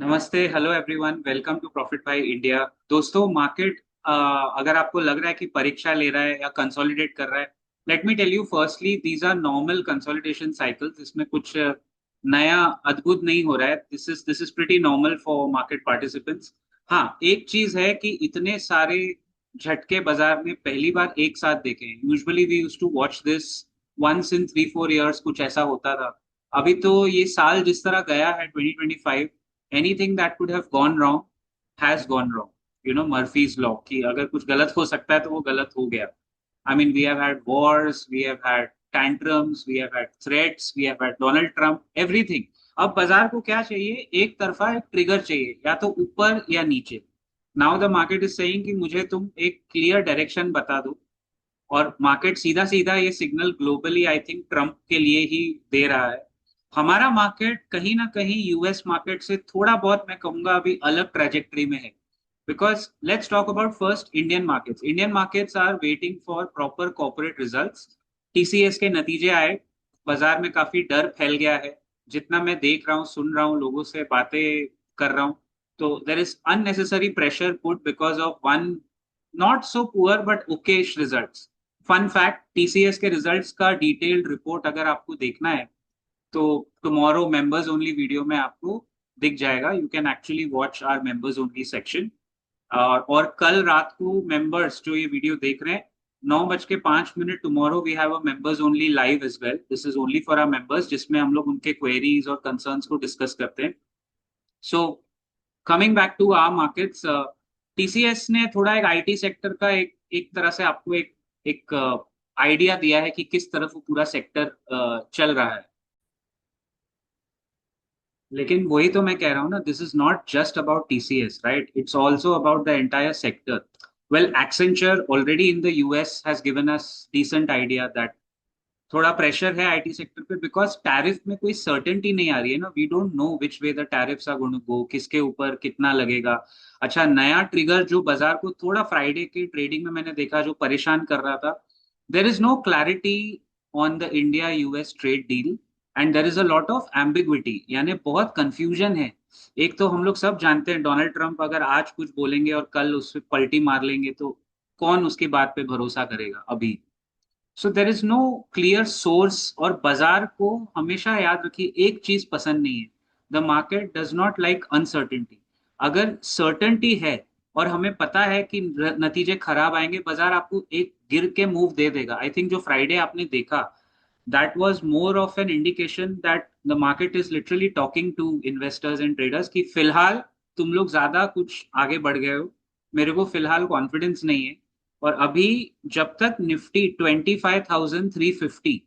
नमस्ते, hello everyone, welcome to profit by India. दोस्तों, market अगर आपको लग रहा है कि परीक्षा ले रहा है या कंसोलिडेट कर रहा है, let me tell you firstly these are normal consolidation cycles. इसमें कुछ नया अद्भुत नहीं हो रहा है। This is pretty normal for market participants. हाँ, एक चीज है कि इतने सारे झटके बाजार में पहली बार एक साथ देखे हैं। Usually we used to watch this once in 3-4 years, कुछ ऐसा होता था। अभी तो ये साल जिस तरह गया है 2025, anything that could have gone wrong has gone wrong. Murphy's law कि अगर कुछ गलत हो सकता है तो वो गलत हो गया। I mean, we have had wars, we have had tantrums, we have had threats, we have had Donald Trump, everything. अब बाजार को क्या चाहिए? एक तरफा एक ट्रिगर चाहिए, या तो ऊपर या नीचे। Now the market is saying कि मुझे तुम एक क्लियर डायरेक्शन बता दो। और मार्केट सीधा सीधा ये signal globally I think Trump के लिए ही दे रहा है। हमारा मार्केट कहीं ना कहीं यूएस मार्केट से थोड़ा बहुत, मैं कहूंगा, अभी अलग ट्रेजेक्टरी में है। Because let's talk about first Indian markets are waiting for proper corporate results. TCS के नतीजे आए, बाजार में काफी डर फैल गया है। जितना मैं देख रहा हूँ, सुन रहा हूँ, लोगों से बातें कर रहा हूँ, तो there is unnecessary pressure put because of one not so poor but okayish results. Fun fact, TCS के रिजल्ट्स का डिटेल्ड रिपोर्ट अगर आपको देखना है तो टुमारो मेंबर्स ओनली वीडियो में आपको दिख जाएगा। You can actually watch our members only section. और कल रात को मेंबर्स जो ये वीडियो देख रहे हैं, 9:05 tomorrow we have a members only live as well. This is only for our members, जिसमें हम लोग उनके क्वेरीज और कंसर्न्स को डिस्कस करते हैं। So coming back to our markets, TCS ने थोड़ा एक आईटी सेक्टर का एक एक तरह से आपको एक एक आइडिया दिया है कि किस तरफ वो पूरा सेक्टर चल रहा है। लेकिन वही तो मैं कह रहा हूँ ना, this is not just about TCS, right? It's also about the entire sector. Well, Accenture already in the US has given us decent idea that थोड़ा प्रेशर है आईटी सेक्टर पे, बिकॉज टैरिफ में कोई सर्टेनिटी नहीं आ रही है ना। We don't know which way the tariffs are going to go, किसके ऊपर कितना लगेगा। अच्छा, नया ट्रिगर जो बाजार को थोड़ा फ्राइडे की ट्रेडिंग में मैंने देखा, जो परेशान कर रहा था, there is no clarity on the India US trade deal, and there is a lot of ambiguity, यानी बहुत कंफ्यूजन है। एक तो हम लोग सब जानते हैं, डोनाल्ड ट्रंप अगर आज कुछ बोलेंगे और कल उस पर पलटी मार लेंगे, तो कौन उसकी बात पे भरोसा करेगा अभी? So there is no clear source. और बाजार को हमेशा याद रखिए, एक चीज पसंद नहीं है। The market does not like uncertainty. अगर सर्टेनिटी है और हमें पता है कि नतीजे खराब आएंगे, बाजार आपको एक गिर के मूव दे देगा। आई थिंक जो फ्राइडे आपने देखा, that was more of an indication that the market is literally talking to investors and traders कि फिलहाल तुम लोग ज्यादा कुछ आगे बढ़ गए हो, मेरे को फिलहाल कॉन्फिडेंस नहीं है। और अभी जब तक निफ्टी 25,350,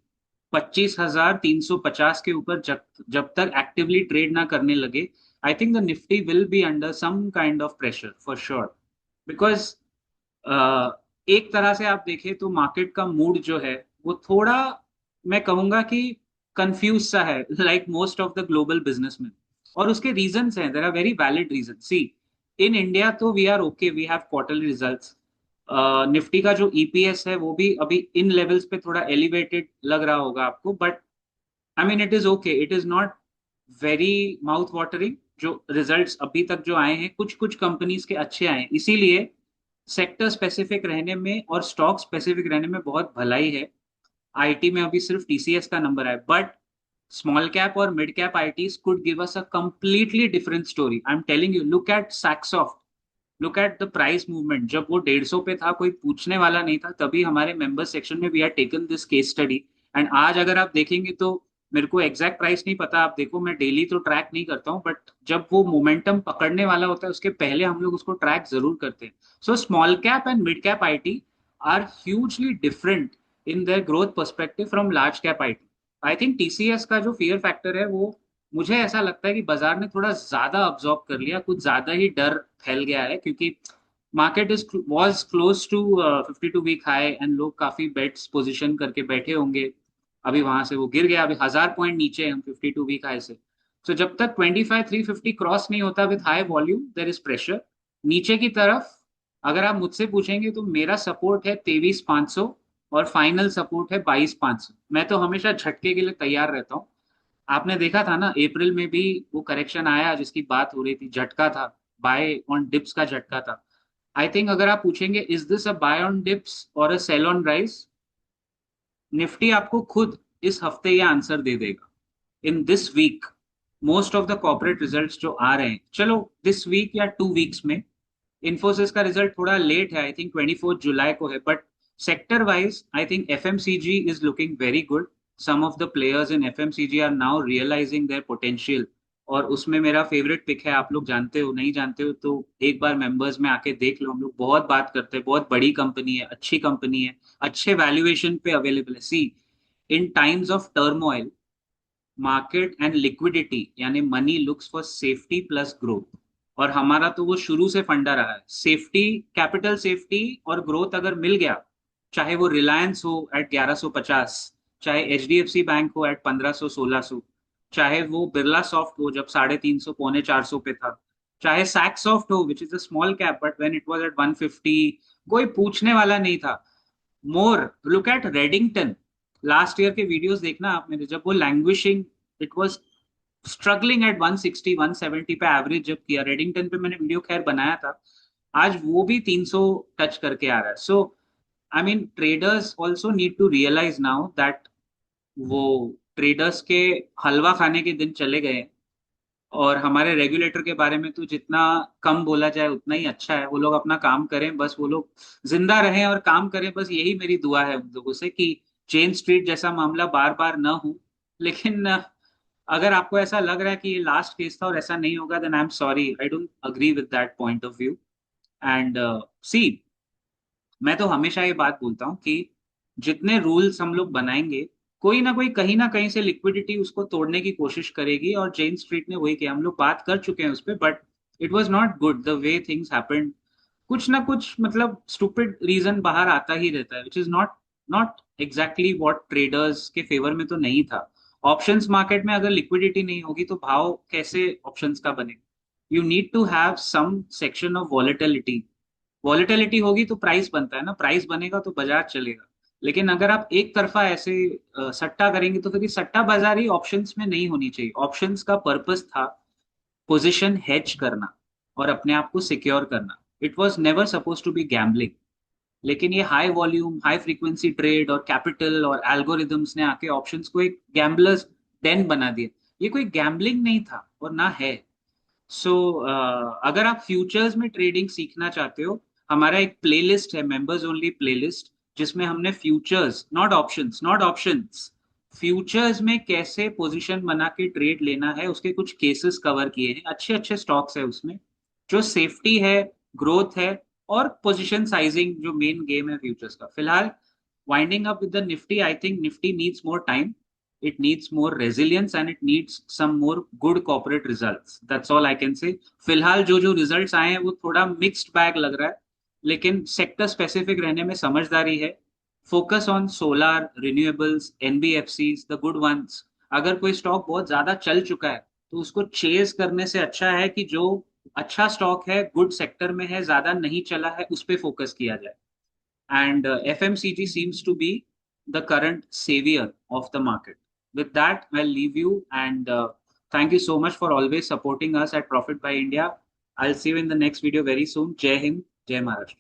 25,350 के ऊपर जब जब तक एक्टिवली ट्रेड ना करने लगे, I think the Nifty will be under some kind of pressure for sure. Because एक तरह से आप देखें तो मार्केट का मूड जो है वो थोड़ा, मैं कहूंगा कि कंफ्यूज सा है, like most of the global businessman. और उसके रीजंस हैं, there are very valid reason. See, in India तो we are okay, we have quarterly results. Nifty का जो ईपीएस है वो भी अभी इन लेवल्स पे थोड़ा एलिवेटेड लग रहा होगा आपको, but I mean it is okay, it is not very mouth watering. जो रिजल्ट्स अभी तक जो आए हैं, कुछ कुछ कंपनीज के अच्छे आए हैं, इसीलिए सेक्टर स्पेसिफिक रहने में और स्टॉक स्पेसिफिक रहने में बहुत भलाई है। आईटी में अभी सिर्फ टीसीएस का नंबर है, बट स्मॉल कैप और mid cap ITs could give us a completely different story. I am telling you, look at Saksoft, look at the price movement. जब वो 150 पे था, कोई पूछने वाला नहीं था, तभी हमारे मेंबर सेक्शन में we are taken this case study. And आज अगर आप देखेंगे तो, मेरे को एग्जैक्ट प्राइस नहीं पता, आप देखो, मैं डेली तो ट्रैक नहीं करता हूँ, बट जब वो मोमेंटम पकड़ने वाला होता है उसके पहले हम लोग उसको ट्रैक जरूर करते हैं। So small cap and mid cap IT are hugely different in their growth perspective from large cap IT. I think TCS का जो फियर फैक्टर है वो, मुझे ऐसा लगता है कि बाजार ने थोड़ा ज्यादा अब्जॉर्ब कर लिया, कुछ ज्यादा ही डर फैल गया है, क्योंकि market is was close to 52 week high, and लोग काफी बेट्स पोजीशन करके बैठे होंगे। अभी वहां से वो गिर गया, अभी 1,000 पॉइंट नीचे है हम 52 वीक हाई से। तो जब तक 25,350 क्रॉस नहीं होता with high volume, there is pressure नीचे की तरफ। अगर आप मुझसे पूछेंगे तो मेरा सपोर्ट है 23,500, और फाइनल सपोर्ट है 22,500। मैं तो हमेशा झटके के लिए तैयार रहता हूँ। आपने देखा था ना, अप्रैल में भी वो करेक्शन आया जिसकी बात हो रही थी, झटका था, बाय ऑन डिप्स का झटका था। आई थिंक अगर आप पूछेंगे is this a buy on dips और a sell on rise, Nifty आपको खुद इस हफ्ते ये आंसर दे देगा। In this week most of the corporate results जो आ रहे हैं, चलो दिस वीक या 2 वीक्स में, इन्फोसिस का रिजल्ट थोड़ा लेट है, आई थिंक 24 जुलाई को है, but sector wise I think FMCG is looking very good. Some of the players in FMCG are now realising their potential. और उसमें मेरा फेवरेट पिक है, आप लोग जानते हो, नहीं जानते हो तो एक बार मेंबर्स में आके देख लो, हम लोग बहुत बात करते हैं, बहुत बड़ी कंपनी है, अच्छी कंपनी है, अच्छे वैल्यूएशन पे अवेलेबल है। See, in times of turmoil, market and liquidity यानी money looks for safety plus growth. और हमारा तो वो शुरू से फंडा रहा है, सेफ्टी, कैपिटल सेफ्टी और ग्रोथ अगर मिल गया, चाहे वो रिलायंस हो एट 1150, चाहे एचडीएफसी बैंक हो एट 1500 1600, चाहे वो बिरला सॉफ्ट हो जब 350 450 पे था, चाहे सैक सॉफ्ट हो which is a small cap but when it was at 150, कोई पूछने वाला नहीं था। More, look at Redington, last year के वीडियोस देखना आप मेरे, जब वो languishing, it was struggling at 160 170 पे एवरेज जब किया, रेडिंगटन पे मैंने वीडियो खैर बनाया था, आज वो भी 300 टच करके आ रहा है। So I mean traders also need to realise now that वो ट्रेडर्स के हलवा खाने के दिन चले गए हैं। और हमारे रेगुलेटर के बारे में तो जितना कम बोला जाए उतना ही अच्छा है, वो लोग अपना काम करें बस, वो लोग जिंदा रहें और काम करें बस, यही मेरी दुआ है उन लोगों से कि चेन स्ट्रीट जैसा मामला बार बार ना हो। लेकिन अगर आपको ऐसा लग रहा है कि ये लास्ट केस था और ऐसा नहीं होगा, then I am sorry, I don't agree with that point of view. And see, मैं तो हमेशा ये बात बोलता हूँ कि जितने रूल्स हम लोग बनाएंगे, कोई ना कहीं से लिक्विडिटी उसको तोड़ने की कोशिश करेगी, और जेन स्ट्रीट ने वही किया, हम लोग बात कर चुके हैं उस पर, but it was not good the way things happened. कुछ ना कुछ मतलब स्टूपिड रीजन बाहर आता ही रहता है, which is not not exactly what traders के फेवर में तो नहीं था। ऑप्शंस मार्केट में अगर लिक्विडिटी नहीं होगी तो भाव कैसे ऑप्शंस का बनेगा? You need to have some section of volatility. Volatility होगी तो प्राइस बनता है ना, प्राइस बनेगा तो बाजार चलेगा। लेकिन अगर आप एक तरफा ऐसे सट्टा करेंगे तो फिर ये सट्टा बाजारी ऑप्शंस में नहीं होनी चाहिए। ऑप्शंस का पर्पस था पोजीशन हेज करना और अपने आप को सिक्योर करना, it was never suppose to be gambling. लेकिन ये high volume high frequency trade और कैपिटल और एल्गोरिदम्स ने आके ऑप्शंस को एक गैम्बलर्स डेन बना दिया। ये कोई गैम्बलिंग नहीं था और ना है। सो अगर आप फ्यूचर्स में ट्रेडिंग सीखना चाहते हो, हमारा एक प्लेलिस्ट है, मेंबर्स ओनली प्लेलिस्ट, जिसमें हमने फ्यूचर्स, नॉट ऑप्शंस, फ्यूचर्स में कैसे पोजीशन बना के ट्रेड लेना है उसके कुछ केसेस कवर किए हैं, अच्छे अच्छे स्टॉक्स है उसमें, जो सेफ्टी है, ग्रोथ है, और पोजीशन साइजिंग जो मेन गेम है फ्यूचर्स का। फिलहाल winding up with the Nifty, I think Nifty needs more time, it needs more resilience and it needs some more good corporate results, that's all I can say। फिलहाल जो जो results आए हैं वो थोड़ा मिक्स्ड बैग लग रहा है, लेकिन सेक्टर स्पेसिफिक रहने में समझदारी है। Focus on solar, renewables, NBFCs, the good ones. अगर कोई स्टॉक बहुत ज्यादा चल चुका है तो उसको चेज करने से अच्छा है कि जो अच्छा स्टॉक है, गुड सेक्टर में है, ज्यादा नहीं चला है, उस पर फोकस किया जाए। and FMCG seems to be the current savior of the market. With that, I'll leave you, and thank you so much for always supporting us at Profit by India. I'll see you in the next video very soon. Jai Hind, Jai Maharashtra.